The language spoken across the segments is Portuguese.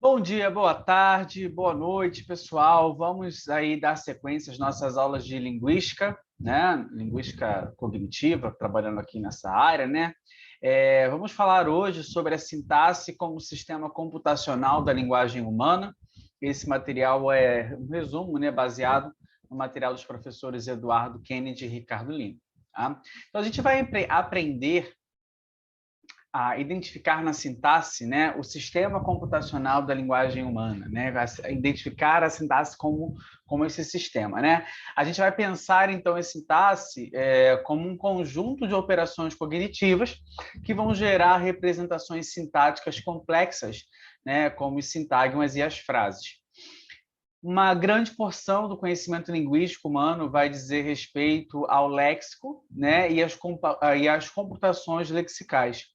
Bom dia, boa tarde, boa noite, pessoal. Vamos aí dar sequência às nossas aulas de linguística, né? Linguística cognitiva, trabalhando aqui nessa área, né? Vamos falar hoje sobre a sintaxe como sistema computacional da linguagem humana. Esse material é um resumo, né, baseado no material dos professores Eduardo Kennedy e Ricardo Lima. Tá? Então, a gente vai aprender a identificar na sintaxe, né, o sistema computacional da linguagem humana, né, identificar a sintaxe como esse sistema, né. A gente vai pensar então em sintaxe como um conjunto de operações cognitivas que vão gerar representações sintáticas complexas, né, como os sintagmas e as frases. Uma grande porção do conhecimento linguístico humano vai dizer respeito ao léxico, né, e às computações lexicais.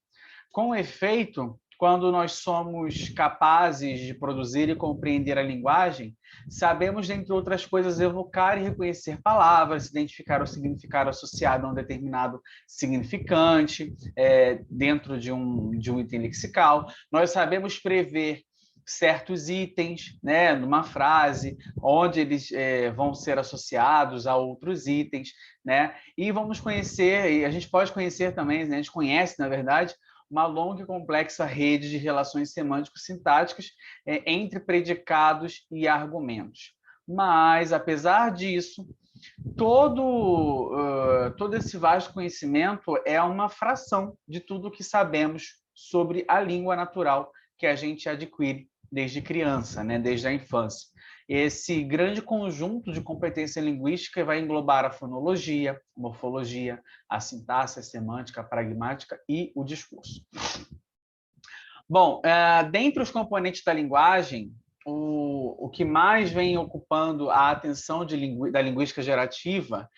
Com efeito, quando nós somos capazes de produzir e compreender a linguagem, sabemos, dentre outras coisas, evocar e reconhecer palavras, identificar o significado associado a um determinado significante dentro de um item lexical. Nós sabemos prever certos itens, né, numa frase, onde eles vão ser associados a outros itens, né, e vamos conhecer, e a gente pode conhecer também, né, a gente conhece, na verdade, uma longa e complexa rede de relações semântico-sintáticas entre predicados e argumentos. Mas, apesar disso, todo esse vasto conhecimento é uma fração de tudo que sabemos sobre a língua natural que a gente adquire desde criança, né? Desde a infância. Esse grande conjunto de competência linguística vai englobar a fonologia, a morfologia, a sintaxe, a semântica, a pragmática e o discurso. Bom, dentre os componentes da linguagem, o que mais vem ocupando a atenção da linguística gerativa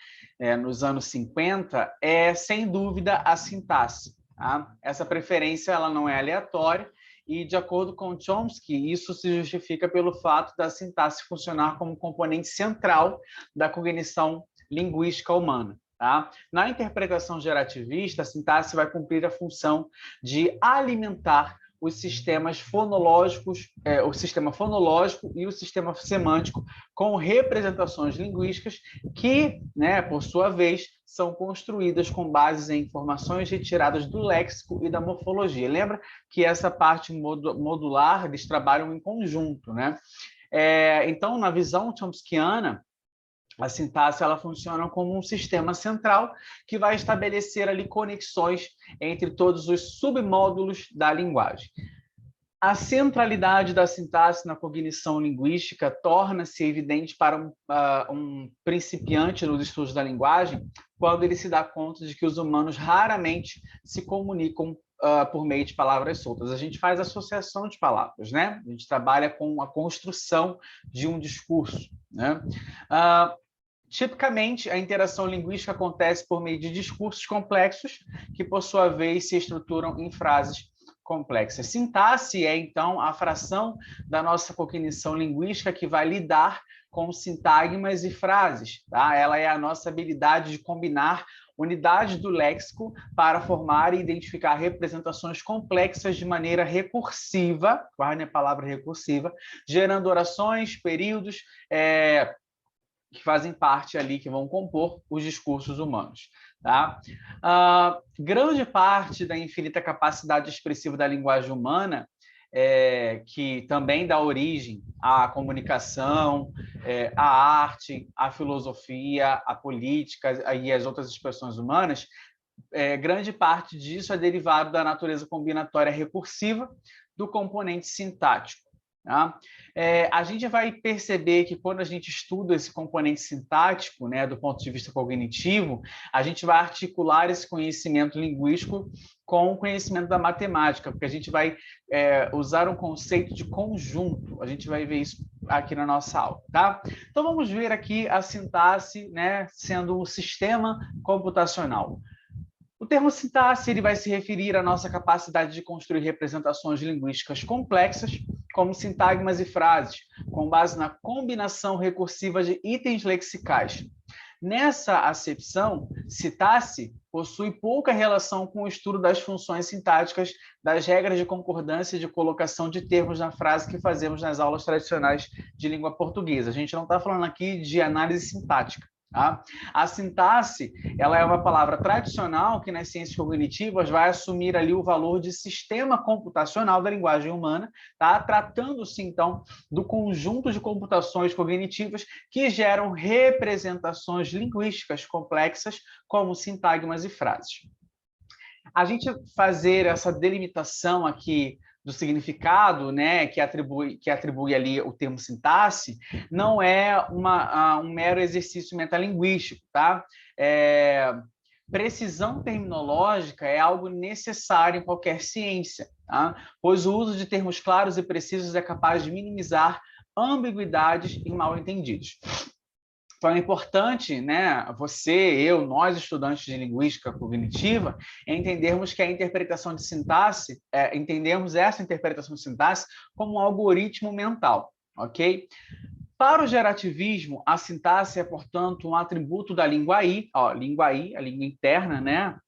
nos anos 50 é, sem dúvida, a sintaxe. Tá? Essa preferência ela não é aleatória e, de acordo com Chomsky, isso se justifica pelo fato da sintaxe funcionar como componente central da cognição linguística humana. Tá? Na interpretação gerativista, a sintaxe vai cumprir a função de alimentar os sistemas fonológicos, o sistema fonológico e o sistema semântico com representações linguísticas que, né, por sua vez, são construídas com bases em informações retiradas do léxico e da morfologia. Lembra que essa parte modular, eles trabalham em conjunto, né? Então, na visão chomskiana, a sintaxe ela funciona como um sistema central que vai estabelecer ali conexões entre todos os submódulos da linguagem. A centralidade da sintaxe na cognição linguística torna-se evidente para um principiante nos estudos da linguagem quando ele se dá conta de que os humanos raramente se comunicam por meio de palavras soltas. A gente faz associação de palavras, né? A gente trabalha com a construção de um discurso, né? Tipicamente, a interação linguística acontece por meio de discursos complexos, que, por sua vez, se estruturam em frases complexas. Sintaxe é, então, a fração da nossa cognição linguística que vai lidar com sintagmas e frases. Tá? Ela é a nossa habilidade de combinar unidades do léxico para formar e identificar representações complexas de maneira recursiva, guardem a palavra recursiva, gerando orações, períodos, que fazem parte ali, que vão compor os discursos humanos. Tá? Grande parte da infinita capacidade expressiva da linguagem humana, que também dá origem à comunicação, à arte, à filosofia, à política e às outras expressões humanas, grande parte disso é derivado da natureza combinatória recursiva do componente sintático. Tá? A gente vai perceber que quando a gente estuda esse componente sintático, né, do ponto de vista cognitivo, a gente vai articular esse conhecimento linguístico com o conhecimento da matemática, porque a gente vai usar um conceito de conjunto. A gente vai ver isso aqui na nossa aula. Tá? Então, vamos ver aqui a sintaxe, né, sendo um sistema computacional. O termo sintaxe ele vai se referir à nossa capacidade de construir representações linguísticas complexas, como sintagmas e frases, com base na combinação recursiva de itens lexicais. Nessa acepção, citasse possui pouca relação com o estudo das funções sintáticas, das regras de concordância e de colocação de termos na frase que fazemos nas aulas tradicionais de língua portuguesa. A gente não está falando aqui de análise sintática. Tá? A sintaxe, ela é uma palavra tradicional que nas ciências cognitivas vai assumir ali o valor de sistema computacional da linguagem humana, tá? Tratando-se então do conjunto de computações cognitivas que geram representações linguísticas complexas como sintagmas e frases. A gente fazer essa delimitação aqui do significado, né, que atribui ali o termo sintaxe, não é um mero exercício metalinguístico, tá? Precisão terminológica é algo necessário em qualquer ciência, tá? Pois o uso de termos claros e precisos é capaz de minimizar ambiguidades e mal-entendidos. Então, é importante, né, você, eu, nós, estudantes de linguística cognitiva, entendermos que a interpretação de sintaxe, entendemos essa interpretação de sintaxe como um algoritmo mental, ok? Para o gerativismo, a sintaxe é, portanto, um atributo da língua I, a língua interna, né,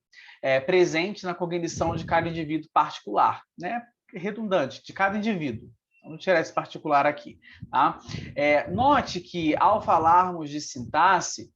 presente na cognição de cada indivíduo particular, né, redundante, de cada indivíduo. Vamos tirar esse particular aqui. Tá? Note que, ao falarmos de sintaxe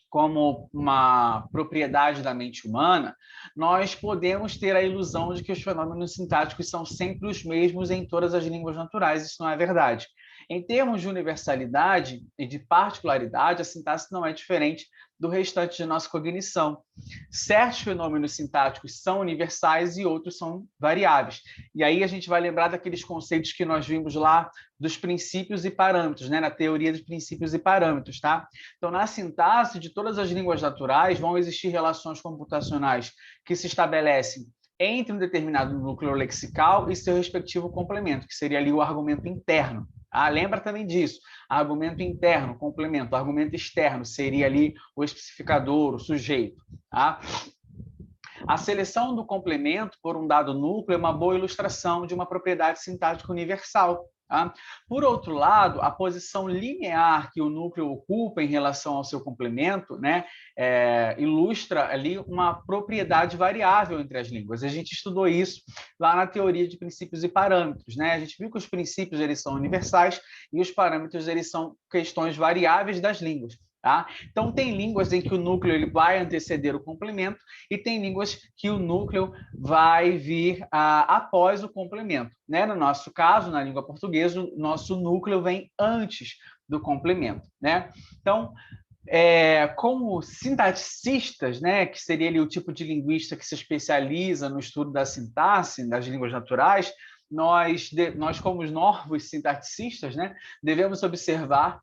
como uma propriedade da mente humana, nós podemos ter a ilusão de que os fenômenos sintáticos são sempre os mesmos em todas as línguas naturais. Isso não é verdade. Em termos de universalidade e de particularidade, a sintaxe não é diferente do restante de nossa cognição. Certos fenômenos sintáticos são universais e outros são variáveis. E aí a gente vai lembrar daqueles conceitos que nós vimos lá dos princípios e parâmetros, né? Na teoria dos princípios e parâmetros, tá? Então, na sintaxe de todas as línguas naturais vão existir relações computacionais que se estabelecem entre um determinado núcleo lexical e seu respectivo complemento, que seria ali o argumento interno. Lembra também disso. Argumento interno, complemento. Argumento externo seria ali o especificador, o sujeito. Tá? A seleção do complemento por um dado núcleo é uma boa ilustração de uma propriedade sintática universal. Tá? Por outro lado, a posição linear que o núcleo ocupa em relação ao seu complemento, né, ilustra ali uma propriedade variável entre as línguas. A gente estudou isso lá na teoria de princípios e parâmetros. Né? A gente viu que os princípios eles são universais e os parâmetros eles são questões variáveis das línguas. Tá? Então, tem línguas em que o núcleo ele vai anteceder o complemento e tem línguas que o núcleo vai vir após o complemento. Né? No nosso caso, na língua portuguesa, o nosso núcleo vem antes do complemento. Né? Então, como sintaticistas, né, que seria ali o tipo de linguista que se especializa no estudo da sintaxe das línguas naturais, nós como os novos sintaticistas, né, devemos observar,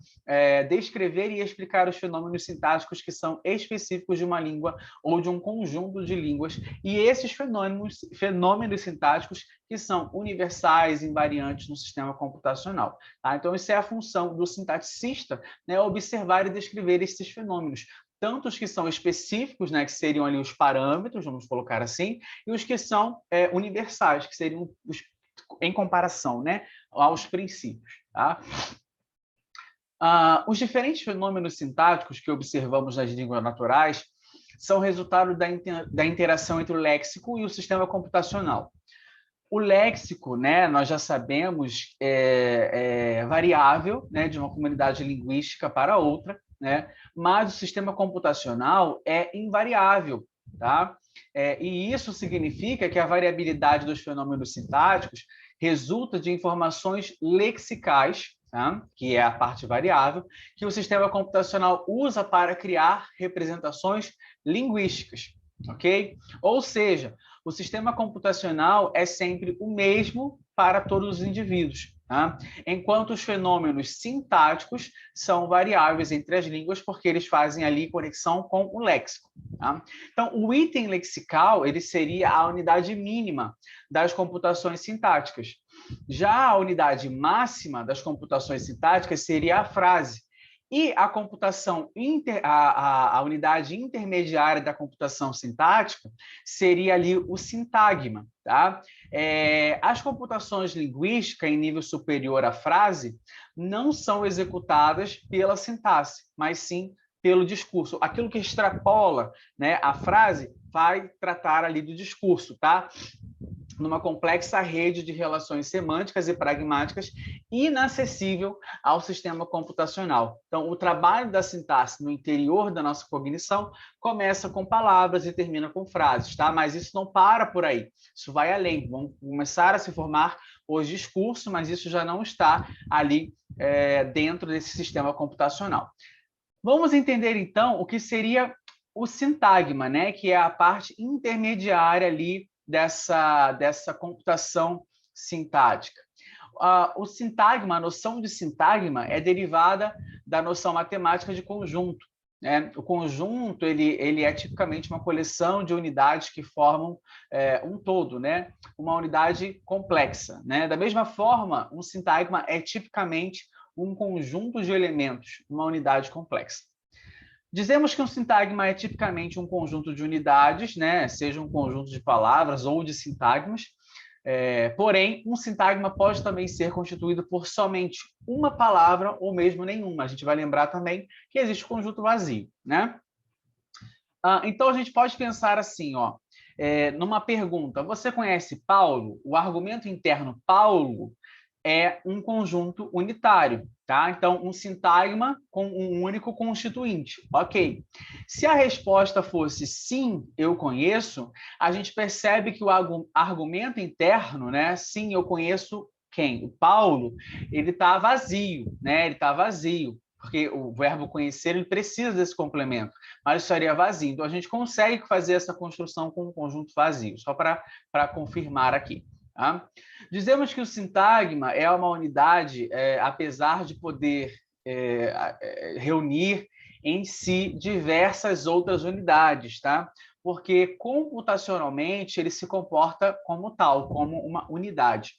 descrever e explicar os fenômenos sintáticos que são específicos de uma língua ou de um conjunto de línguas, e esses fenômenos sintáticos que são universais, invariantes no sistema computacional. Tá? Então, isso é a função do sintaticista, né, observar e descrever esses fenômenos, tanto os que são específicos, né, que seriam ali os parâmetros, vamos colocar assim, e os que são universais, que seriam os em comparação, né, aos princípios. Tá? Os diferentes fenômenos sintáticos que observamos nas línguas naturais são resultado da interação entre o léxico e o sistema computacional. O léxico, né, nós já sabemos, é variável, né, de uma comunidade linguística para outra, né, mas o sistema computacional é invariável. Tá? E isso significa que a variabilidade dos fenômenos sintáticos resulta de informações lexicais, tá? Que é a parte variável, que o sistema computacional usa para criar representações linguísticas. Ok? Ou seja, o sistema computacional é sempre o mesmo para todos os indivíduos. Tá? Enquanto os fenômenos sintáticos são variáveis entre as línguas, porque eles fazem ali conexão com o léxico. Tá? Então, o item lexical ele seria a unidade mínima das computações sintáticas. Já a unidade máxima das computações sintáticas seria a frase. E a computação a unidade intermediária da computação sintática seria ali o sintagma. Tá? As computações linguísticas em nível superior à frase não são executadas pela sintaxe, mas sim pelo discurso. Aquilo que extrapola, né, a frase vai tratar ali do discurso, tá? Numa complexa rede de relações semânticas e pragmáticas inacessível ao sistema computacional. Então, o trabalho da sintaxe no interior da nossa cognição começa com palavras e termina com frases, tá? Mas isso não para por aí. Isso vai além. Vão começar a se formar os discursos, mas isso já não está ali dentro desse sistema computacional. Vamos entender, então, o que seria o sintagma, né? Que é a parte intermediária ali dessa computação sintática. O sintagma, a noção de sintagma é derivada da noção matemática de conjunto, né? O conjunto ele é tipicamente uma coleção de unidades que formam um todo, né? Uma unidade complexa, né? Da mesma forma, um sintagma é tipicamente um conjunto de elementos, uma unidade complexa. Dizemos que um sintagma é tipicamente um conjunto de unidades, né? Seja um conjunto de palavras ou de sintagmas. Porém, um sintagma pode também ser constituído por somente uma palavra ou mesmo nenhuma. A gente vai lembrar também que existe o conjunto vazio, né? Então, a gente pode pensar assim, ó, numa pergunta. Você conhece Paulo? O argumento interno Paulo é um conjunto unitário, tá? Então, um sintagma com um único constituinte. Ok. Se a resposta fosse sim, eu conheço, a gente percebe que o argumento interno, né? Sim, eu conheço quem? O Paulo, ele está vazio, né? Ele está vazio, porque o verbo conhecer ele precisa desse complemento, mas estaria vazio. Então, a gente consegue fazer essa construção com um conjunto vazio, só para confirmar aqui. Tá? Dizemos que o sintagma é uma unidade, apesar de poder reunir em si diversas outras unidades, tá? Porque computacionalmente ele se comporta como tal, como uma unidade.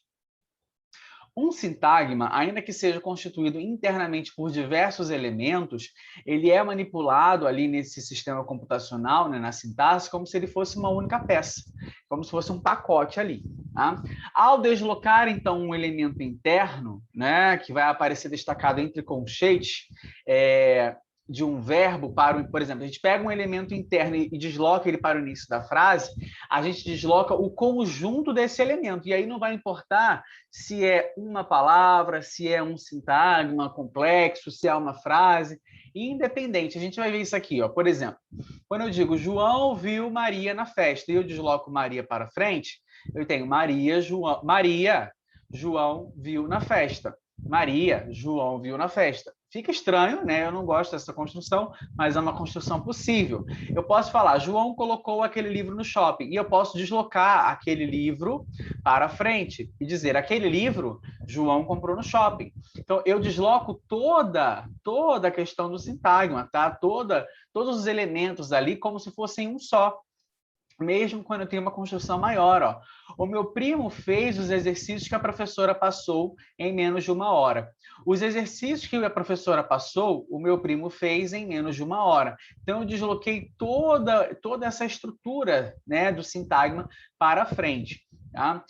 Um sintagma, ainda que seja constituído internamente por diversos elementos, ele é manipulado ali nesse sistema computacional, né, na sintaxe, como se ele fosse uma única peça, como se fosse um pacote ali. Tá? Ao deslocar, então, um elemento interno, né, que vai aparecer destacado entre colchetes, de um verbo para, por exemplo, a gente pega um elemento interno e desloca ele para o início da frase, a gente desloca o conjunto desse elemento, e aí não vai importar se é uma palavra, se é um sintagma complexo, se é uma frase, independente. A gente vai ver isso aqui, ó. Por exemplo, quando eu digo João viu Maria na festa, e eu desloco Maria para frente, eu tenho Maria, João viu na festa. Maria, João viu na festa. Fica estranho, né? Eu não gosto dessa construção, mas é uma construção possível. Eu posso falar, João colocou aquele livro no shopping, e eu posso deslocar aquele livro para frente e dizer, aquele livro João comprou no shopping. Então, eu desloco toda a questão do sintagma, tá? Todos os elementos ali como se fossem um só. Mesmo quando eu tenho uma construção maior, ó. O meu primo fez os exercícios que a professora passou em menos de 1 hora. Os exercícios que a professora passou, o meu primo fez em menos de 1 hora. Então, eu desloquei toda essa estrutura, né, do sintagma para frente. Tá?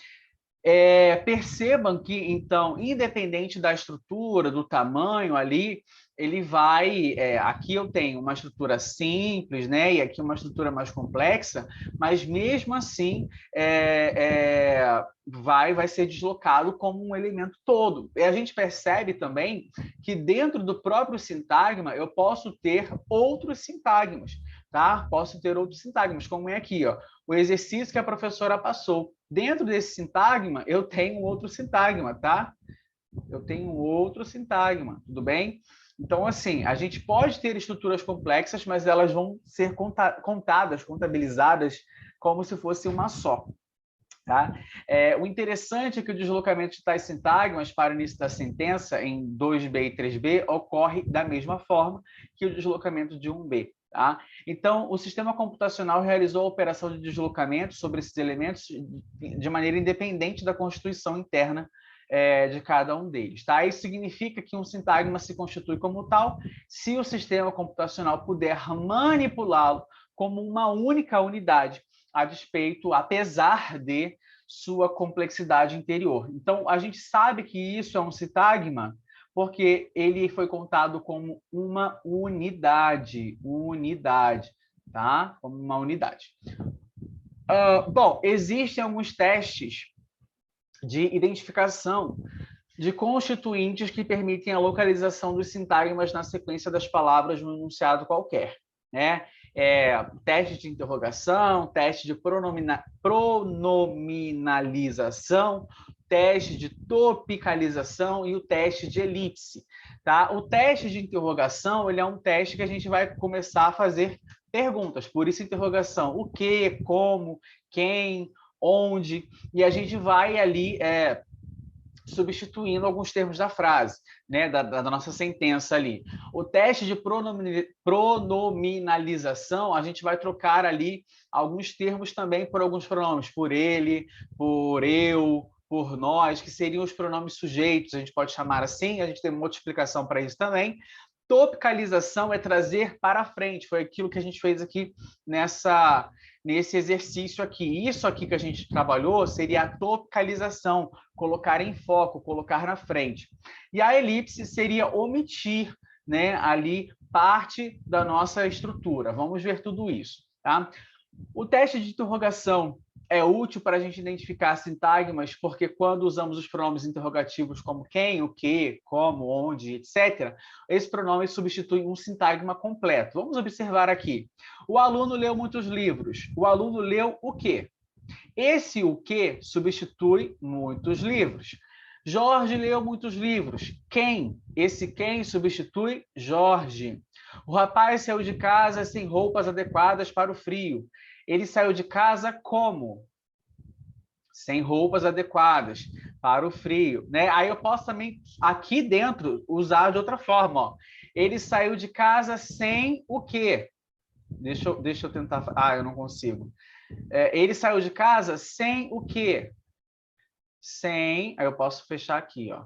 Percebam que, então, independente da estrutura, do tamanho ali, ele vai... aqui eu tenho uma estrutura simples, né? E aqui uma estrutura mais complexa, mas mesmo assim vai ser deslocado como um elemento todo. E a gente percebe também que dentro do próprio sintagma eu posso ter outros sintagmas, tá? Posso ter outros sintagmas, como é aqui, ó, o exercício que a professora passou. Dentro desse sintagma, eu tenho outro sintagma, tá? Eu tenho outro sintagma, tudo bem? Então, assim, a gente pode ter estruturas complexas, mas elas vão ser contadas, contabilizadas, como se fosse uma só. Tá? O interessante é que o deslocamento de tais sintagmas para o início da sentença, em 2B e 3B, ocorre da mesma forma que o deslocamento de 1B. Tá? Então, o sistema computacional realizou a operação de deslocamento sobre esses elementos de maneira independente da constituição interna de cada um deles. Tá? Isso significa que um sintagma se constitui como tal se o sistema computacional puder manipulá-lo como uma única unidade, apesar de sua complexidade interior. Então, a gente sabe que isso é um sintagma porque ele foi contado como uma unidade, tá? Como uma unidade. Bom, existem alguns testes de identificação de constituintes que permitem a localização dos sintagmas na sequência das palavras no enunciado qualquer, né? Teste de interrogação, teste de pronominalização, teste de topicalização e o teste de elipse, tá? O teste de interrogação, ele é um teste que a gente vai começar a fazer perguntas, por isso interrogação, o que, como, quem, onde, e a gente vai ali substituindo alguns termos da frase, né, da nossa sentença ali. O teste de pronominalização, a gente vai trocar ali alguns termos também por alguns pronomes, por ele, por eu, por nós, que seriam os pronomes sujeitos, a gente pode chamar assim, a gente tem uma outra explicação para isso também. Topicalização é trazer para frente, foi aquilo que a gente fez aqui nesse exercício aqui. Isso aqui que a gente trabalhou seria a topicalização, colocar em foco, colocar na frente. E a elipse seria omitir, né, ali parte da nossa estrutura. Vamos ver tudo isso, tá? O teste de interrogação é útil para a gente identificar sintagmas, porque quando usamos os pronomes interrogativos como quem, o que, como, onde, etc., esse pronome substitui um sintagma completo. Vamos observar aqui. O aluno leu muitos livros. O aluno leu o quê? Esse o que substitui muitos livros. Jorge leu muitos livros. Quem? Esse quem substitui Jorge. O rapaz saiu de casa sem roupas adequadas para o frio. Ele saiu de casa como? Sem roupas adequadas para o frio, né? Aí eu posso também, aqui dentro, usar de outra forma, ó. Ele saiu de casa sem o quê? Deixa eu tentar... eu não consigo. Ele saiu de casa sem o quê? Sem... Aí eu posso fechar aqui, ó.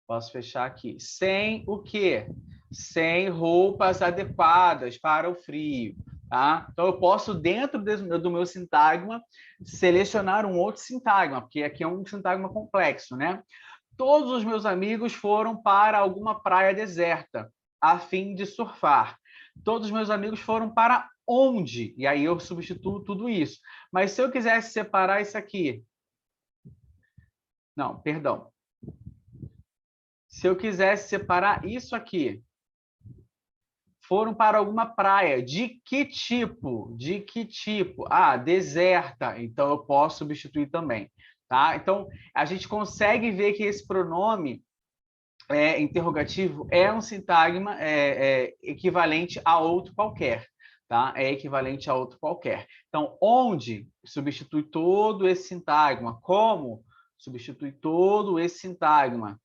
Posso fechar aqui. Sem o quê? Sem roupas adequadas para o frio. Tá? Então, eu posso, dentro do meu sintagma, selecionar um outro sintagma, porque aqui é um sintagma complexo, né? Todos os meus amigos foram para alguma praia deserta, a fim de surfar. Todos os meus amigos foram para onde? E aí eu substituo tudo isso. Mas se eu quisesse separar isso aqui... Não, perdão. Se eu quisesse separar isso aqui, foram para alguma praia. De que tipo? De que tipo? Deserta. Então, eu posso substituir também. Tá? Então, a gente consegue ver que esse pronome interrogativo é um sintagma equivalente a outro qualquer. Tá? É equivalente a outro qualquer. Então, onde substitui todo esse sintagma? Como substitui todo esse sintagma?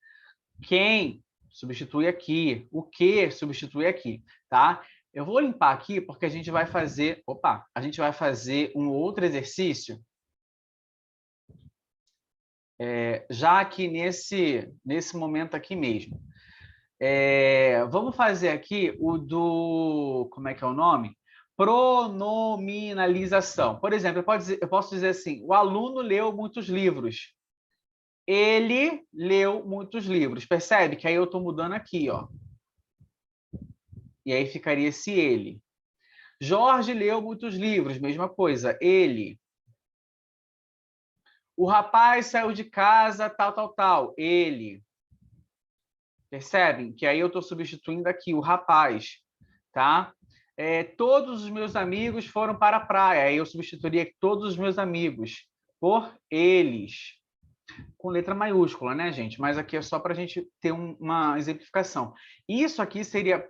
Quem substitui aqui, o que substitui aqui, tá? Eu vou limpar aqui porque a gente vai fazer, a gente vai fazer um outro exercício, já aqui nesse momento aqui mesmo. Vamos fazer aqui o do, como é que é o nome? Pronominalização. Por exemplo, eu posso dizer assim, o aluno leu muitos livros. Ele leu muitos livros. Percebe que aí eu estou mudando aqui, ó. E aí ficaria esse ele. Jorge leu muitos livros, mesma coisa, ele. O rapaz saiu de casa, tal, tal, tal, ele. Percebem? Que aí eu estou substituindo aqui o rapaz, tá? Todos os meus amigos foram para a praia. Aí eu substituiria todos os meus amigos por eles. Com letra maiúscula, né, gente? Mas aqui é só para a gente ter uma exemplificação. Isso aqui seria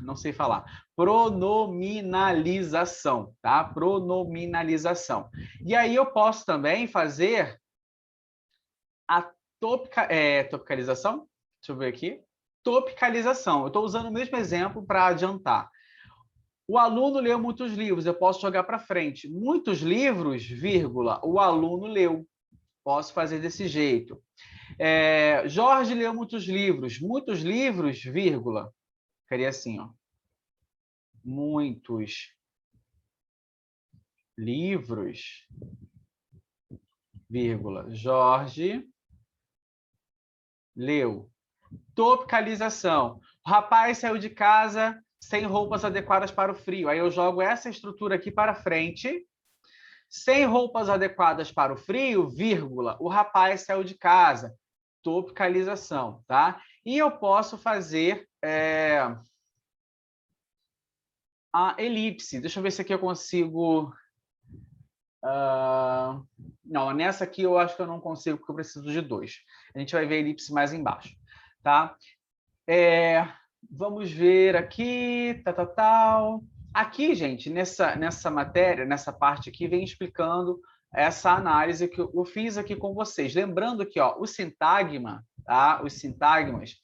não sei falar, pronominalização, tá? Pronominalização. E aí eu posso também fazer a topicalização. Deixa eu ver aqui. Topicalização. Eu estou usando o mesmo exemplo para adiantar. O aluno leu muitos livros. Eu posso jogar para frente. Muitos livros, vírgula, o aluno leu. Posso fazer desse jeito. Jorge leu muitos livros, vírgula. Ficaria assim, ó. Muitos livros, vírgula. Jorge Leu. Topicalização. O rapaz saiu de casa sem roupas adequadas para o frio. Aí eu jogo essa estrutura aqui para frente. Sem roupas adequadas para o frio, vírgula, o rapaz saiu de casa. Topicalização, tá? E eu posso fazer a elipse. Deixa eu ver se aqui eu consigo... Não, nessa aqui eu acho que eu não consigo, porque eu preciso de 2. A gente vai ver a elipse mais embaixo, tá? Vamos ver aqui, tal. Aqui, gente, nessa matéria, nessa parte aqui, vem explicando essa análise que eu fiz aqui com vocês. Lembrando que, ó, o sintagma, tá? Os sintagmas,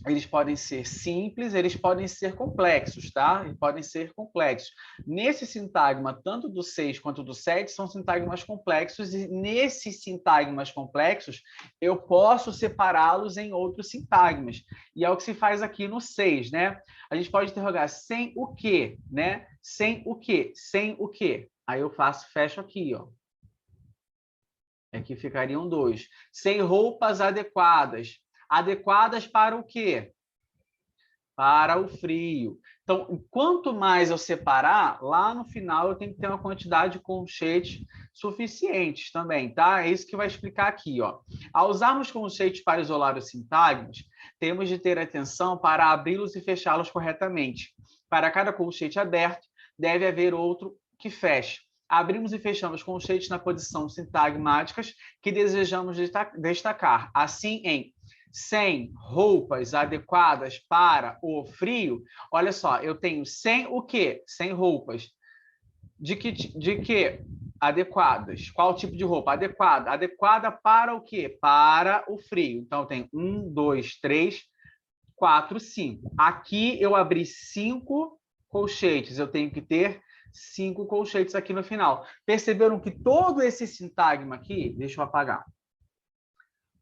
eles podem ser simples, eles podem ser complexos, tá? Eles podem ser complexos. Nesse sintagma, tanto do 6 quanto do 7, são sintagmas complexos, e nesses sintagmas complexos, eu posso separá-los em outros sintagmas. E é o que se faz aqui no 6, né? A gente pode interrogar sem o quê, né? Sem o quê? Sem o quê? Aí eu fecho aqui, ó. Aqui ficariam 2. Sem roupas adequadas. Adequadas para o quê? Para o frio. Então, quanto mais eu separar, lá no final eu tenho que ter uma quantidade de colchetes suficientes também, tá? É isso que vai explicar aqui, ó. Ao usarmos colchetes para isolar os sintagmas, temos de ter atenção para abri-los e fechá-los corretamente. Para cada colchete aberto, deve haver outro que feche. Abrimos e fechamos colchetes na posição sintagmáticas que desejamos destacar. Assim, em sem roupas adequadas para o frio, olha só, eu tenho sem o quê? Sem roupas. De que adequadas? Qual tipo de roupa? Adequada. Adequada para o quê? Para o frio. Então, eu tenho 1, 2, 3, 4, 5. Aqui eu abri 5 colchetes. Eu tenho que ter 5 colchetes aqui no final. Perceberam que todo esse sintagma aqui, deixa eu apagar.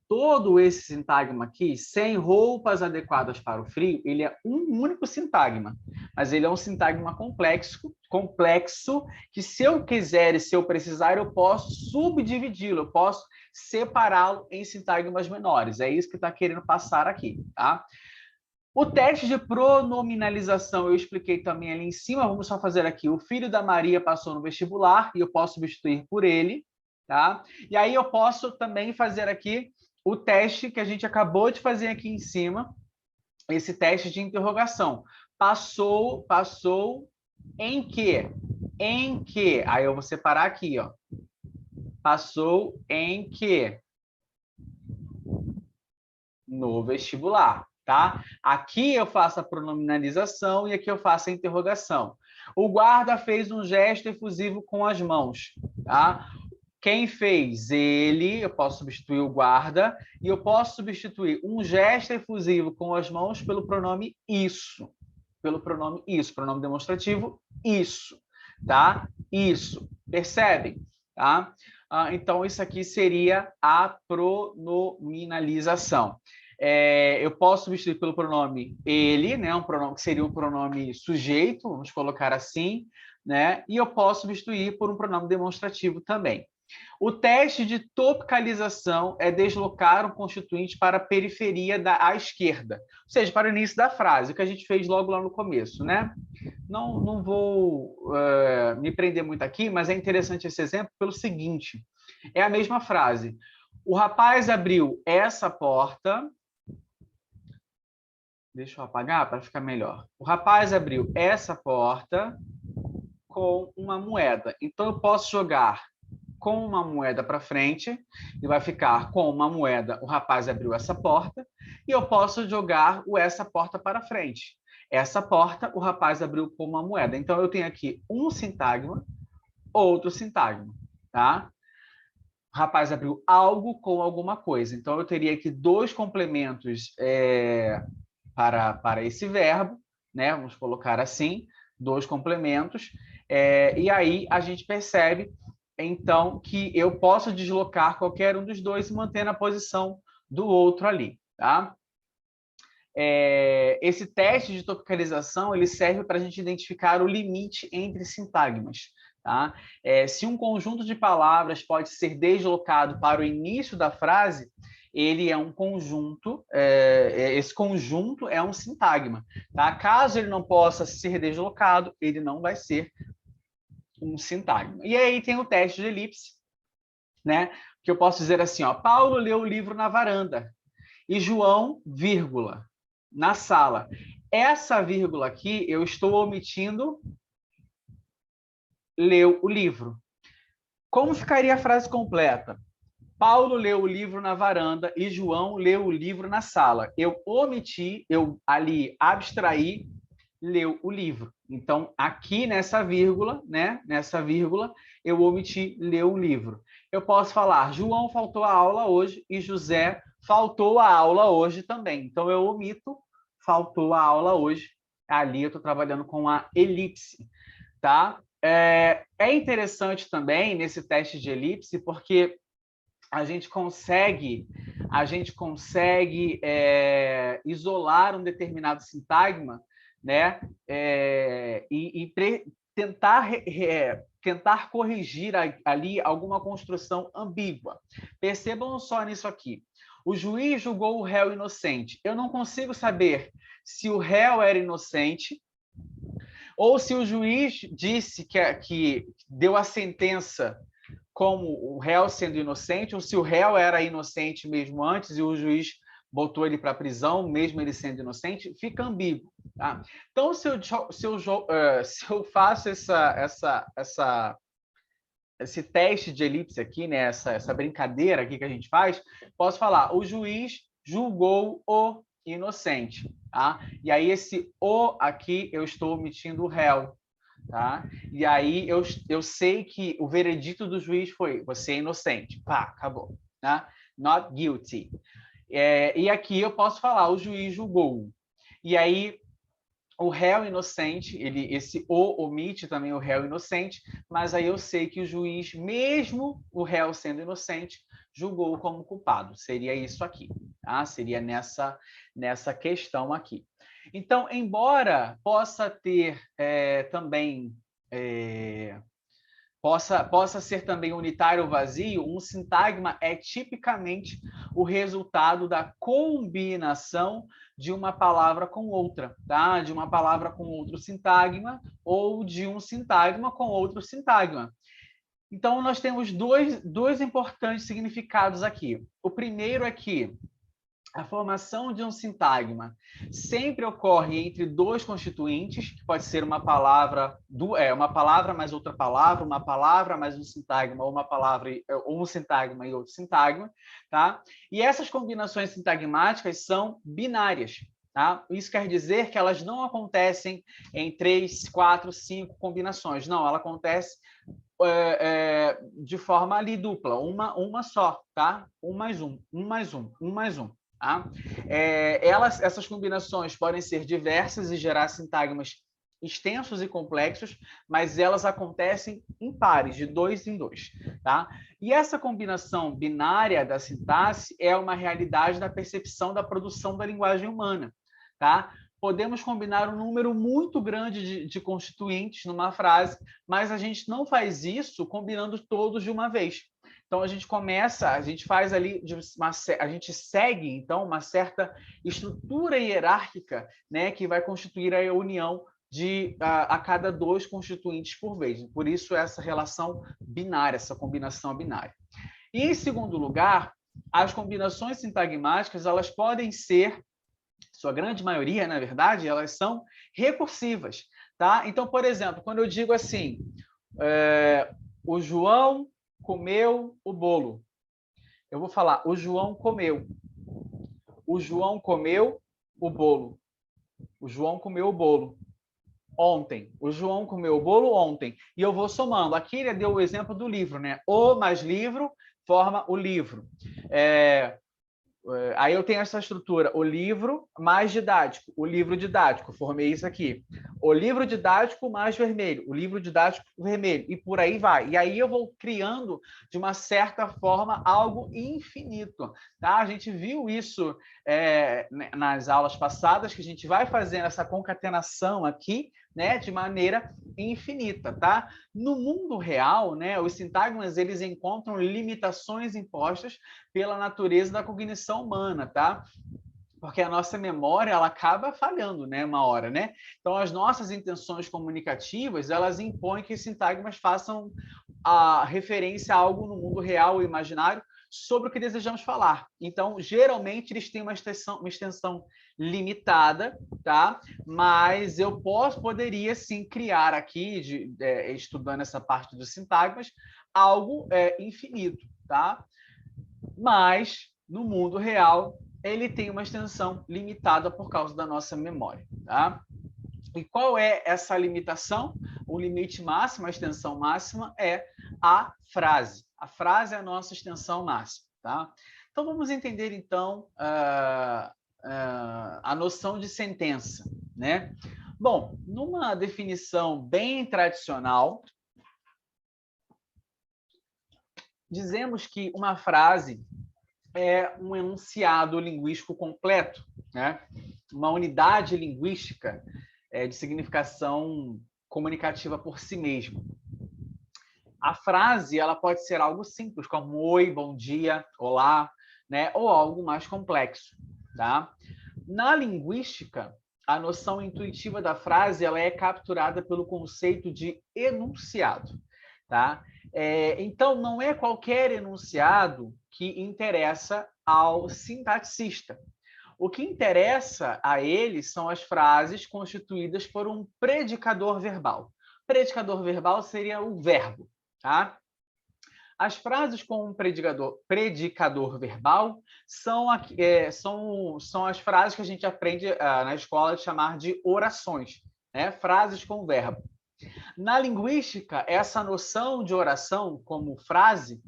Todo esse sintagma aqui, sem roupas adequadas para o frio, ele é um único sintagma, mas ele é um sintagma complexo que, se eu quiser e se eu precisar, eu posso subdividi-lo, eu posso separá-lo em sintagmas menores. É isso que está querendo passar aqui, tá? O teste de pronominalização eu expliquei também ali em cima, vamos só fazer aqui. O filho da Maria passou no vestibular e eu posso substituir por ele, tá? E aí eu posso também fazer aqui o teste que a gente acabou de fazer aqui em cima, esse teste de interrogação. Passou em quê? Em quê? Aí eu vou separar aqui, ó. Passou em quê? No vestibular, tá? Aqui eu faço a pronominalização e aqui eu faço a interrogação. O guarda fez um gesto efusivo com as mãos, tá? Quem fez? Ele, eu posso substituir o guarda, e eu posso substituir um gesto efusivo com as mãos pelo pronome isso. Pelo pronome isso, pronome demonstrativo, isso, tá? Isso, percebem? Tá? Então, isso aqui seria a pronominalização. Eu posso substituir pelo pronome ele, né? Um pronome que seria um pronome sujeito, vamos colocar assim, né? E eu posso substituir por um pronome demonstrativo também. O teste de topicalização é deslocar um constituinte para a periferia à esquerda, ou seja, para o início da frase, o que a gente fez logo lá no começo, né? Não vou me prender muito aqui, mas é interessante esse exemplo pelo seguinte, é a mesma frase. O rapaz abriu essa porta... Deixa eu apagar para ficar melhor. O rapaz abriu essa porta com uma moeda. Então, eu posso jogar com uma moeda para frente, e vai ficar com uma moeda, o rapaz abriu essa porta, e eu posso jogar o essa porta para frente. Essa porta, o rapaz abriu com uma moeda. Então, eu tenho aqui um sintagma, outro sintagma, tá? O rapaz abriu algo com alguma coisa. Então, eu teria aqui 2 complementos para esse verbo, né? Vamos colocar assim, 2 complementos. E aí, a gente percebe então que eu posso deslocar qualquer um dos dois e manter na posição do outro ali, tá? Esse teste de topicalização ele serve para a gente identificar o limite entre sintagmas, tá? Se um conjunto de palavras pode ser deslocado para o início da frase, ele é um conjunto, esse conjunto é um sintagma. Tá? Caso ele não possa ser deslocado, ele não vai ser um sintagma. E aí tem o teste de elipse, né? Que eu posso dizer assim, ó, Paulo leu o livro na varanda e João, vírgula, na sala. Essa vírgula aqui, eu estou omitindo leu o livro. Como ficaria a frase completa? Paulo leu o livro na varanda e João leu o livro na sala. Eu omiti, eu ali abstraí, leu o livro. Então, aqui nessa vírgula, né? Nessa vírgula, eu omiti leu o livro. Eu posso falar, João faltou a aula hoje e José faltou a aula hoje também. Então, eu omito faltou a aula hoje. Ali eu estou trabalhando com a elipse, tá? É interessante também nesse teste de elipse, porque a gente consegue isolar um determinado sintagma, né? Tentar corrigir ali alguma construção ambígua. Percebam só nisso aqui. O juiz julgou o réu inocente. Eu não consigo saber se o réu era inocente ou se o juiz disse que deu a sentença como o réu sendo inocente, ou se o réu era inocente mesmo antes e o juiz botou ele para a prisão, mesmo ele sendo inocente, fica ambíguo. Tá? Então, se eu faço esse teste de elipse aqui, né, essa brincadeira aqui que a gente faz, posso falar, o juiz julgou o inocente. Tá? E aí, esse o aqui, eu estou omitindo o réu. Tá? E aí eu sei que o veredito do juiz foi você é inocente. Pá, acabou. Tá? Not guilty. E aqui eu posso falar, o juiz julgou. E aí o réu inocente, esse o omite também o réu inocente, mas aí eu sei que o juiz, mesmo o réu sendo inocente, julgou como culpado. Seria isso aqui. Tá? Seria nessa questão aqui. Então, embora possa ter também possa ser também unitário ou vazio, um sintagma é tipicamente o resultado da combinação de uma palavra com outra, tá? De uma palavra com outro sintagma ou de um sintagma com outro sintagma. Então, nós temos dois importantes significados aqui. O primeiro é que a formação de um sintagma sempre ocorre entre dois constituintes, que pode ser uma palavra mais outra palavra, uma palavra mais um sintagma, ou uma palavra ou um sintagma e outro sintagma, tá? E essas combinações sintagmáticas são binárias, tá? Isso quer dizer que elas não acontecem em 3, 4, 5 combinações, não, ela acontece de forma ali dupla, uma só, tá? Um mais um, um mais um, um mais um. Tá? Essas combinações podem ser diversas e gerar sintagmas extensos e complexos, mas elas acontecem em pares, de dois em dois. Tá? E essa combinação binária da sintaxe é uma realidade da percepção da produção da linguagem humana. Tá? Podemos combinar um número muito grande de constituintes numa frase, mas a gente não faz isso combinando todos de uma vez. Então, a gente faz ali, a gente segue, então, uma certa estrutura hierárquica, né, que vai constituir a união a cada dois constituintes por vez. Por isso, essa relação binária, essa combinação binária. E, em segundo lugar, as combinações sintagmáticas, elas podem ser, sua grande maioria, na verdade, elas são recursivas. Tá? Então, por exemplo, quando eu digo assim, o João comeu o bolo. Eu vou falar, o João comeu. O João comeu o bolo. O João comeu o bolo ontem. O João comeu o bolo ontem. E eu vou somando. Aqui ele deu o exemplo do livro, né? O mais livro forma o livro. Aí eu tenho essa estrutura, o livro mais didático, o livro didático, formei isso aqui. O livro didático mais vermelho, o livro didático vermelho, e por aí vai. E aí eu vou criando, de uma certa forma, algo infinito. Tá? A gente viu isso nas aulas passadas, que a gente vai fazendo essa concatenação aqui, né, de maneira infinita, tá? No mundo real, né, os sintagmas eles encontram limitações impostas pela natureza da cognição humana, tá? Porque a nossa memória ela acaba falhando, né, uma hora, né? Então as nossas intenções comunicativas elas impõem que os sintagmas façam a referência a algo no mundo real ou imaginário sobre o que desejamos falar. Então, geralmente eles têm uma extensão limitada, tá? Mas eu poderia sim criar aqui, estudando essa parte dos sintagmas, algo infinito, tá? Mas no mundo real ele tem uma extensão limitada por causa da nossa memória, tá? E qual é essa limitação? O limite máximo, a extensão máxima é a frase. A frase é a nossa extensão máxima, tá? Então vamos entender então a noção de sentença, né? Bom, numa definição bem tradicional, dizemos que uma frase é um enunciado linguístico completo, né? Uma unidade linguística de significação comunicativa por si mesma. A frase ela pode ser algo simples, como oi, bom dia, olá, né? Ou algo mais complexo, tá? Na linguística, a noção intuitiva da frase ela é capturada pelo conceito de enunciado, tá? Então, não é qualquer enunciado que interessa ao sintaxista. O que interessa a ele são as frases constituídas por um predicador verbal. Predicador verbal seria o verbo, tá? As frases com um predicador verbal são as frases que a gente aprende na escola de chamar de orações, né? Frases com verbo. Na linguística, essa noção de oração como frase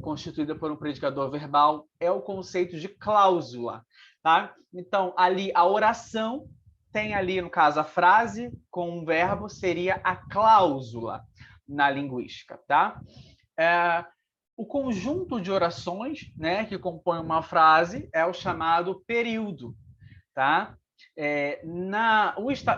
constituída por um predicador verbal é o conceito de cláusula, tá? Então, ali a oração tem ali, no caso, a frase com um verbo seria a cláusula na linguística, tá? O conjunto de orações, né, que compõe uma frase é o chamado período, tá?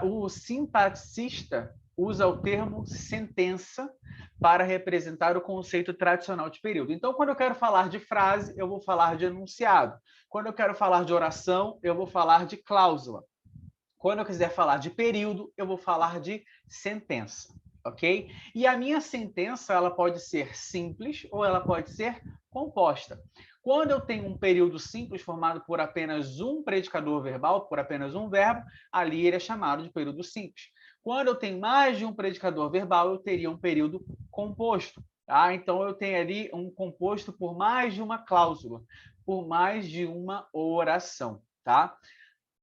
O sintaxista usa o termo sentença para representar o conceito tradicional de período. Então, quando eu quero falar de frase, eu vou falar de enunciado. Quando eu quero falar de oração, eu vou falar de cláusula. Quando eu quiser falar de período, eu vou falar de sentença, ok? E a minha sentença ela pode ser simples ou ela pode ser composta. Quando eu tenho um período simples formado por apenas um predicador verbal, por apenas um verbo, ali ele é chamado de período simples. Quando eu tenho mais de um predicador verbal, eu teria um período composto. Tá? Então, eu tenho ali um composto por mais de uma cláusula, por mais de uma oração. Tá?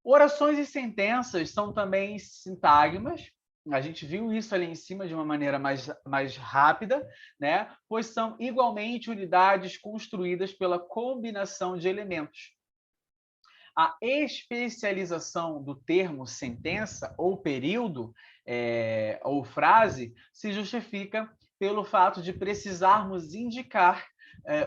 Orações e sentenças são também sintagmas. A gente viu isso ali em cima de uma maneira mais rápida, né? Pois são igualmente unidades construídas pela combinação de elementos. A especialização do termo sentença ou período ou frase se justifica pelo fato de precisarmos indicar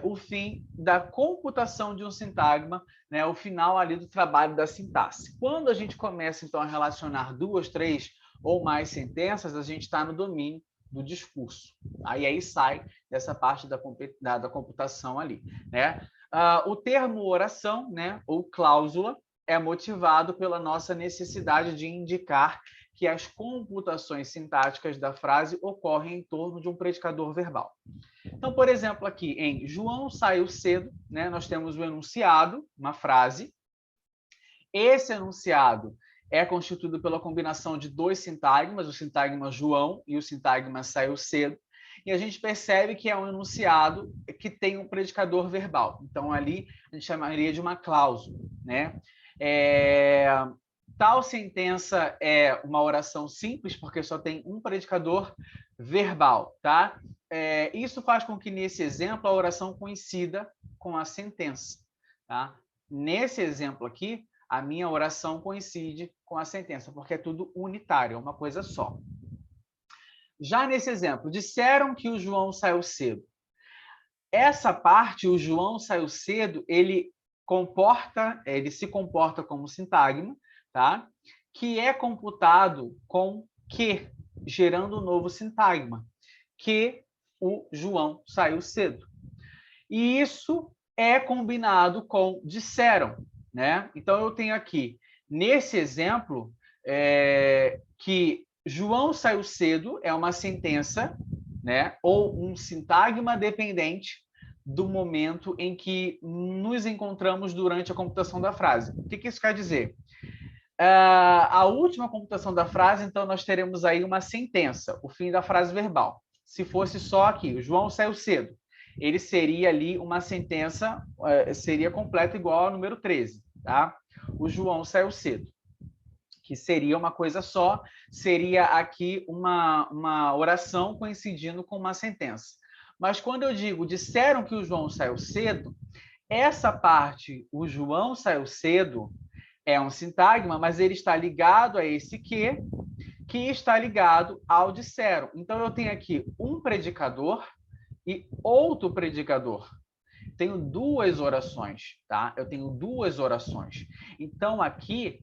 o fim da computação de um sintagma, né, o final ali do trabalho da sintaxe. Quando a gente começa, então, a relacionar duas, três ou mais sentenças, a gente está no domínio do discurso. Aí sai dessa parte da computação ali, né? O termo oração, né, ou cláusula, é motivado pela nossa necessidade de indicar que as computações sintáticas da frase ocorrem em torno de um predicador verbal. Então, por exemplo, aqui em João saiu cedo, né, nós temos o enunciado, uma frase. Esse enunciado é constituído pela combinação de dois sintagmas, o sintagma João e o sintagma saiu cedo. E a gente percebe que é um enunciado que tem um predicador verbal. Então, ali a gente chamaria de uma cláusula, né? Tal sentença é uma oração simples, porque só tem um predicador verbal, tá? Isso faz com que, nesse exemplo, a oração coincida com a sentença, tá? Nesse exemplo aqui, a minha oração coincide com a sentença, porque é tudo unitário, é uma coisa só. Já nesse exemplo, disseram que o João saiu cedo. Essa parte, o João saiu cedo, ele se comporta como sintagma, tá? que é computado com que, gerando um novo sintagma, que o João saiu cedo. E isso é combinado com disseram, né? Então, eu tenho aqui, nesse exemplo, que João saiu cedo é uma sentença, né? Ou um sintagma dependente do momento em que nos encontramos durante a computação da frase. O que isso quer dizer? A última computação da frase, então, nós teremos aí uma sentença, o fim da frase verbal. Se fosse só aqui, o João saiu cedo, ele seria ali uma sentença, seria completa igual ao número 13, tá? O João saiu cedo, que seria uma coisa só, seria aqui uma oração coincidindo com uma sentença. Mas quando eu digo disseram que o João saiu cedo, essa parte, o João saiu cedo, é um sintagma, mas ele está ligado a esse que está ligado ao disseram. Então, eu tenho aqui um predicador e outro predicador. Tenho duas orações, tá? Eu tenho duas orações. Então, aqui,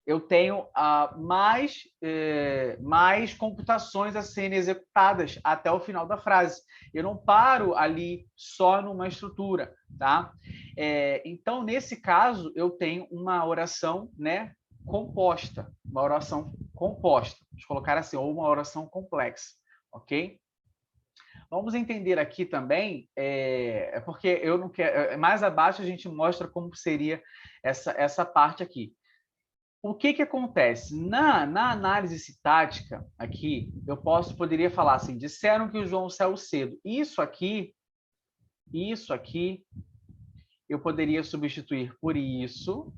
eu tenho mais computações a serem executadas até o final da frase. Eu não paro ali só numa estrutura, tá? Então, nesse caso, eu tenho uma oração, né, composta, uma oração composta. Vamos colocar assim, ou uma oração complexa, ok? Vamos entender aqui também, porque eu não quero. Mais abaixo a gente mostra como seria essa parte aqui. O que acontece? Na análise sintática, aqui, eu poderia falar assim, disseram que o João saiu cedo. Isso aqui, eu poderia substituir por isso,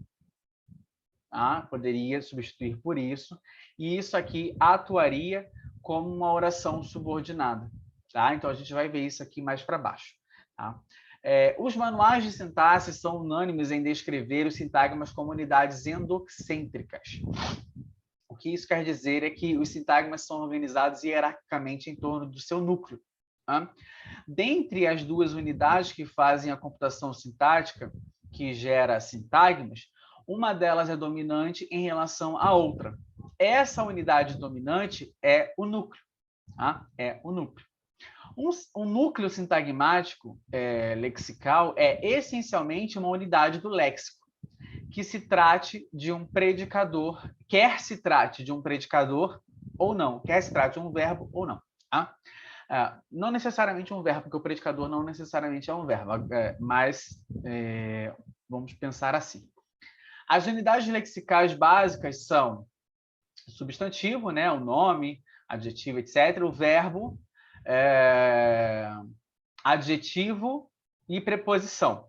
tá? Poderia substituir por isso, e isso aqui atuaria como uma oração subordinada, tá? Então, a gente vai ver isso aqui mais para baixo, tá? Os manuais de sintaxe são unânimes em descrever os sintagmas como unidades endocêntricas. O que isso quer dizer é que os sintagmas são organizados hierarquicamente em torno do seu núcleo. Tá? Dentre as duas unidades que fazem a computação sintática, que gera sintagmas, uma delas é dominante em relação à outra. Essa unidade dominante é o núcleo. Tá? É o núcleo. Um núcleo sintagmático lexical é essencialmente uma unidade do léxico, que se trate de um predicador, quer se trate de um predicador ou não, quer se trate de um verbo ou não. Tá? Não necessariamente um verbo, porque o predicador não necessariamente é um verbo, mas vamos pensar assim. As unidades lexicais básicas são o substantivo, né, o nome, adjetivo, etc., o verbo, adjetivo e preposição.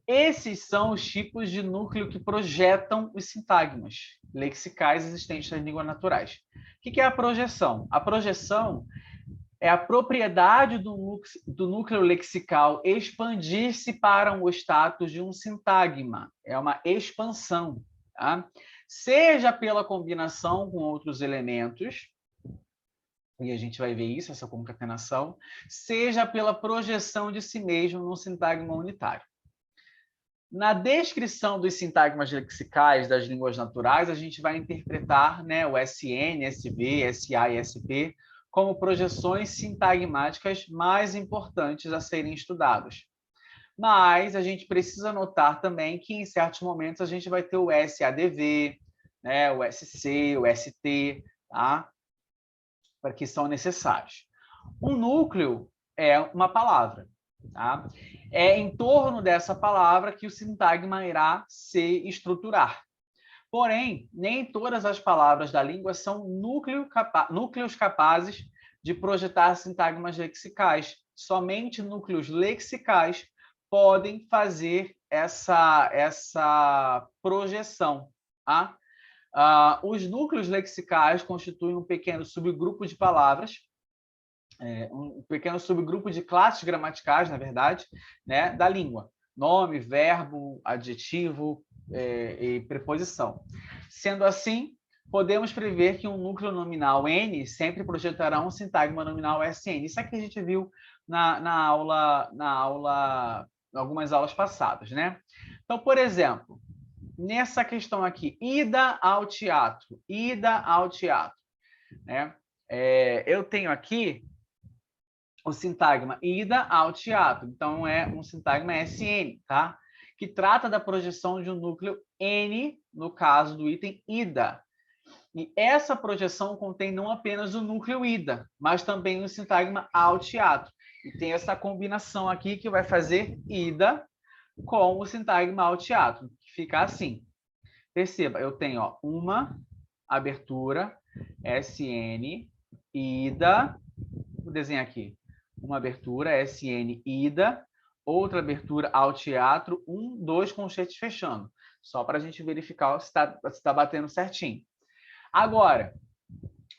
Esses são os tipos de núcleo que projetam os sintagmas lexicais existentes nas línguas naturais. O que é a projeção? A projeção é a propriedade do núcleo lexical expandir-se para o status de um sintagma. É uma expansão, tá? Seja pela combinação com outros elementos, e a gente vai ver isso, essa concatenação, seja pela projeção de si mesmo num sintagma unitário. Na descrição dos sintagmas lexicais das línguas naturais, a gente vai interpretar, né, o SN, SV, SA e SP como projeções sintagmáticas mais importantes a serem estudadas. Mas a gente precisa notar também que, em certos momentos, a gente vai ter o SADV, né, o SC, o ST, tá? Para que são necessários. Um núcleo é uma palavra. Tá? É em torno dessa palavra que o sintagma irá se estruturar. Porém, nem todas as palavras da língua são núcleos capazes de projetar sintagmas lexicais. Somente núcleos lexicais podem fazer essa projeção. Tá? Os núcleos lexicais constituem um pequeno subgrupo de palavras, um pequeno subgrupo de classes gramaticais, na verdade, né, da língua. Nome, verbo, adjetivo e preposição. Sendo assim, podemos prever que um núcleo nominal N sempre projetará um sintagma nominal SN. Isso aqui a gente viu na aula algumas aulas passadas, né? Então, por exemplo, nessa questão aqui, ida ao teatro, né? Eu tenho aqui o sintagma ida ao teatro, então é um sintagma SN, tá? Que trata da projeção de um núcleo N, no caso do item ida. E essa projeção contém não apenas o núcleo ida, mas também o sintagma ao teatro. E tem essa combinação aqui que vai fazer ida com o sintagma ao teatro, que fica assim. Perceba, eu tenho uma abertura, SN, ida, vou desenhar aqui, uma abertura, SN, ida, outra abertura ao teatro, 1, 2 conchetes fechando, só para a gente verificar se está batendo certinho. Agora,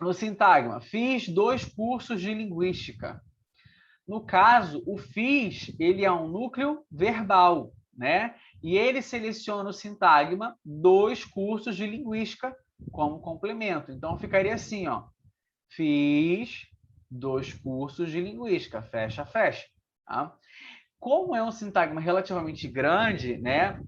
no sintagma, fiz 2 cursos de linguística. No caso, o fiz, ele é um núcleo verbal, né? E ele seleciona o sintagma 2 cursos de linguística como complemento. Então, ficaria assim, ó. Fiz 2 cursos de linguística, fecha, fecha. Tá? Como é um sintagma relativamente grande, né?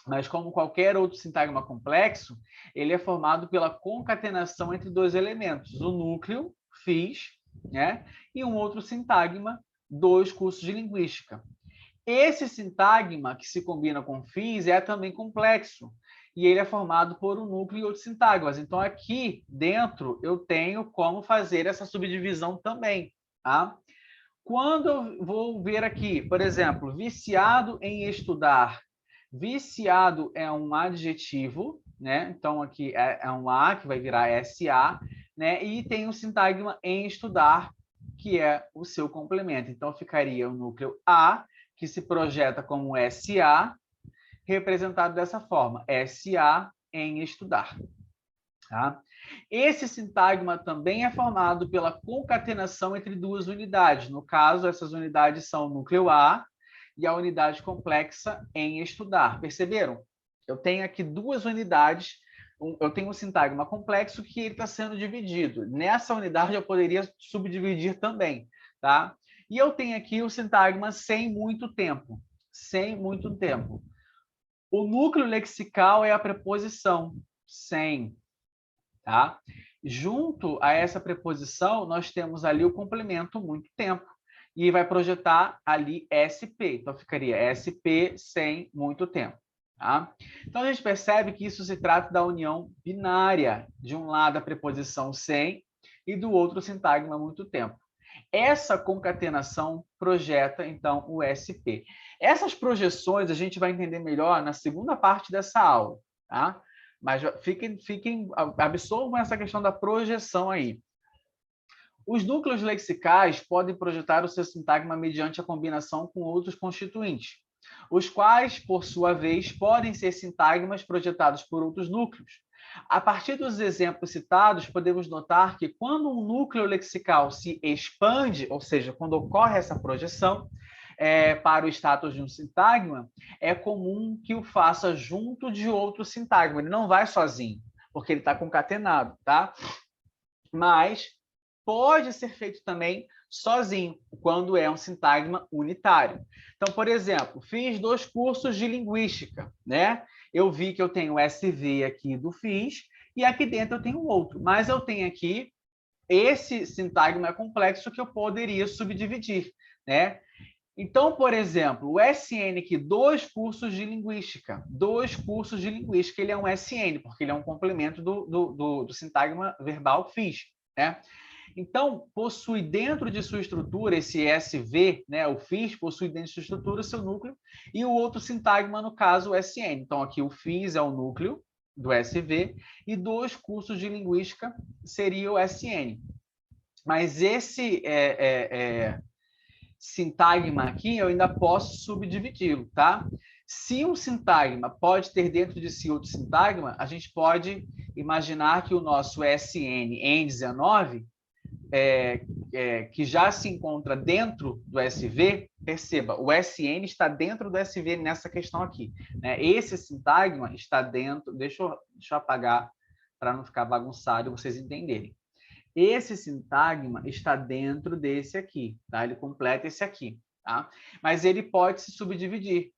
Mas como qualquer outro sintagma complexo, ele é formado pela concatenação entre 2 elementos, o núcleo, fiz, né? E um outro sintagma, 2 cursos de linguística. Esse sintagma que se combina com fiz é também complexo, e ele é formado por um núcleo e outros sintagmas. Então, aqui dentro, eu tenho como fazer essa subdivisão também. Tá? Quando eu vou ver aqui, por exemplo, viciado em estudar. Viciado é um adjetivo, né? Então, aqui é um A, que vai virar SA, né? E tem o sintagma em estudar, que é o seu complemento. Então, ficaria o núcleo A, que se projeta como SA, representado dessa forma, SA em estudar. Tá? Esse sintagma também é formado pela concatenação entre 2 unidades. No caso, essas unidades são o núcleo A e a unidade complexa em estudar. Perceberam? Eu tenho aqui 2 unidades. Eu tenho um sintagma complexo que ele está sendo dividido. Nessa unidade, eu poderia subdividir também. Tá? E eu tenho aqui o sintagma sem muito tempo. Sem muito tempo. O núcleo lexical é a preposição sem. Tá? Junto a essa preposição, nós temos ali o complemento muito tempo. E vai projetar ali SP. Então, ficaria SP sem muito tempo. Tá? Então, a gente percebe que isso se trata da união binária. De um lado, a preposição sem e do outro, o sintagma muito tempo. Essa concatenação projeta, então, o SP. Essas projeções a gente vai entender melhor na segunda parte dessa aula. Tá? Mas absorvam essa questão da projeção aí. Os núcleos lexicais podem projetar o seu sintagma mediante a combinação com outros constituintes, os quais, por sua vez, podem ser sintagmas projetados por outros núcleos. A partir dos exemplos citados, podemos notar que quando um núcleo lexical se expande, ou seja, quando ocorre essa projeção, para o status de um sintagma, é comum que o faça junto de outro sintagma. Ele não vai sozinho, porque ele está concatenado, tá? Mas pode ser feito também sozinho, quando é um sintagma unitário. Então, por exemplo, fiz 2 cursos de linguística, né? Eu vi que eu tenho SV aqui do fiz, e aqui dentro eu tenho outro, mas eu tenho aqui esse sintagma complexo que eu poderia subdividir, né? Então, por exemplo, o SN aqui, 2 cursos de linguística. 2 cursos de linguística, ele é um SN, porque ele é um complemento do sintagma verbal fiz, né? Então, possui dentro de sua estrutura, esse SV, né, o FIS, possui dentro de sua estrutura o seu núcleo, e o outro sintagma, no caso, o SN. Então, aqui o FIS é o núcleo do SV, e 2 cursos de linguística seria o SN. Mas esse sintagma aqui, eu ainda posso subdividi-lo, tá? Se um sintagma pode ter dentro de si outro sintagma, a gente pode imaginar que o nosso SN em 19 que já se encontra dentro do SV, perceba, o SN está dentro do SV nessa questão aqui. Né? Esse sintagma está dentro... Deixa eu apagar para não ficar bagunçado e vocês entenderem. Esse sintagma está dentro desse aqui, tá? Ele completa esse aqui. tá? Mas ele pode se subdividir,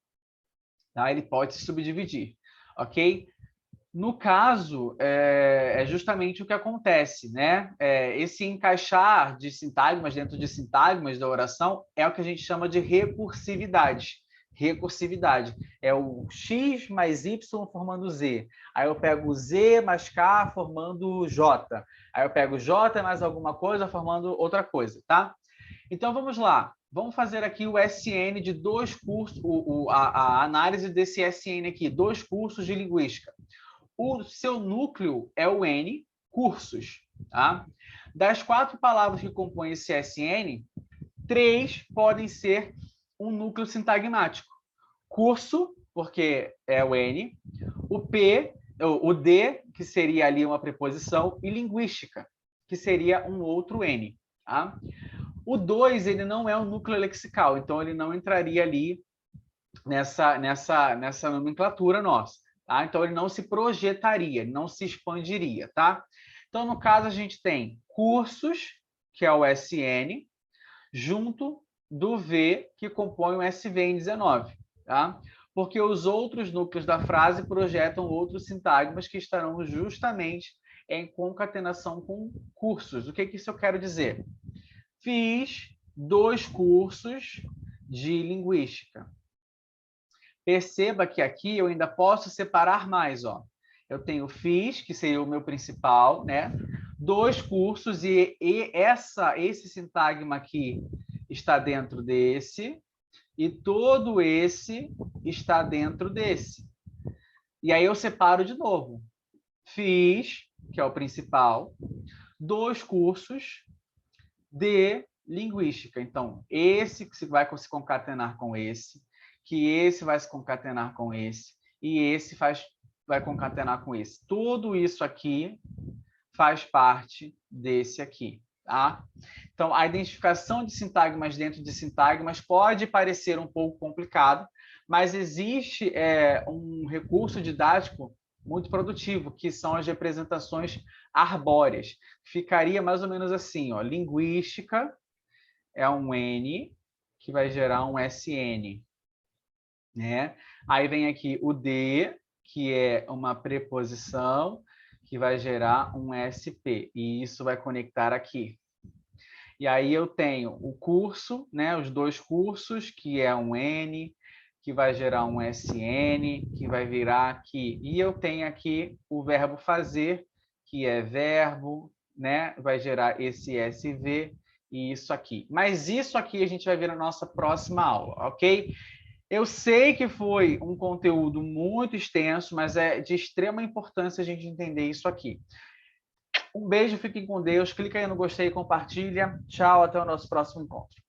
tá? Ele pode se subdividir, ok? No caso, é justamente o que acontece, né? Esse encaixar de sintagmas dentro de sintagmas da oração é o que a gente chama de recursividade. Recursividade é o x mais y formando z. Aí eu pego z mais k formando j. Aí eu pego j mais alguma coisa formando outra coisa, tá? Então vamos lá. Vamos fazer aqui o SN de dois cursos, a análise desse SN aqui, dois cursos de linguística. O seu núcleo é o N, cursos. Tá? Das 4 palavras que compõem esse SN, 3 podem ser um núcleo sintagmático. Curso, porque é o N, o P, o D, que seria ali uma preposição, e linguística, que seria um outro N. Tá? O 2, ele não é um núcleo lexical, então ele não entraria ali nessa nomenclatura nossa. Tá? Então, ele não se projetaria, ele não se expandiria. Tá? Então, no caso, a gente tem cursos, que é o SN, junto do V, que compõe o SV em 19. Tá? Porque os outros núcleos da frase projetam outros sintagmas que estarão justamente em concatenação com cursos. O que isso eu quero dizer? Fiz 2 cursos de linguística. Perceba que aqui eu ainda posso separar mais, ó. Eu tenho fiz, que seria o meu principal, né? 2 cursos e esse sintagma aqui está dentro desse e todo esse está dentro desse. E aí eu separo de novo. Fiz, que é o principal, 2 cursos de linguística. Então, esse que vai se concatenar com esse, que esse vai se concatenar com esse, e esse vai concatenar com esse. Tudo isso aqui faz parte desse aqui, tá? Então, a identificação de sintagmas dentro de sintagmas pode parecer um pouco complicado, mas existe um recurso didático muito produtivo, que são as representações arbóreas. Ficaria mais ou menos assim, ó, linguística é um N, que vai gerar um SN. Né? Aí vem aqui o D, que é uma preposição, que vai gerar um SP, e isso vai conectar aqui. E aí eu tenho o curso, né, os 2 cursos, que é um N, que vai gerar um SN, que vai virar aqui. E eu tenho aqui o verbo fazer, que é verbo, né, vai gerar esse SV e isso aqui. Mas isso aqui a gente vai ver na nossa próxima aula, ok? Eu sei que foi um conteúdo muito extenso, mas é de extrema importância a gente entender isso aqui. Um beijo, fiquem com Deus, clica aí no gostei e compartilha. Tchau, até o nosso próximo encontro.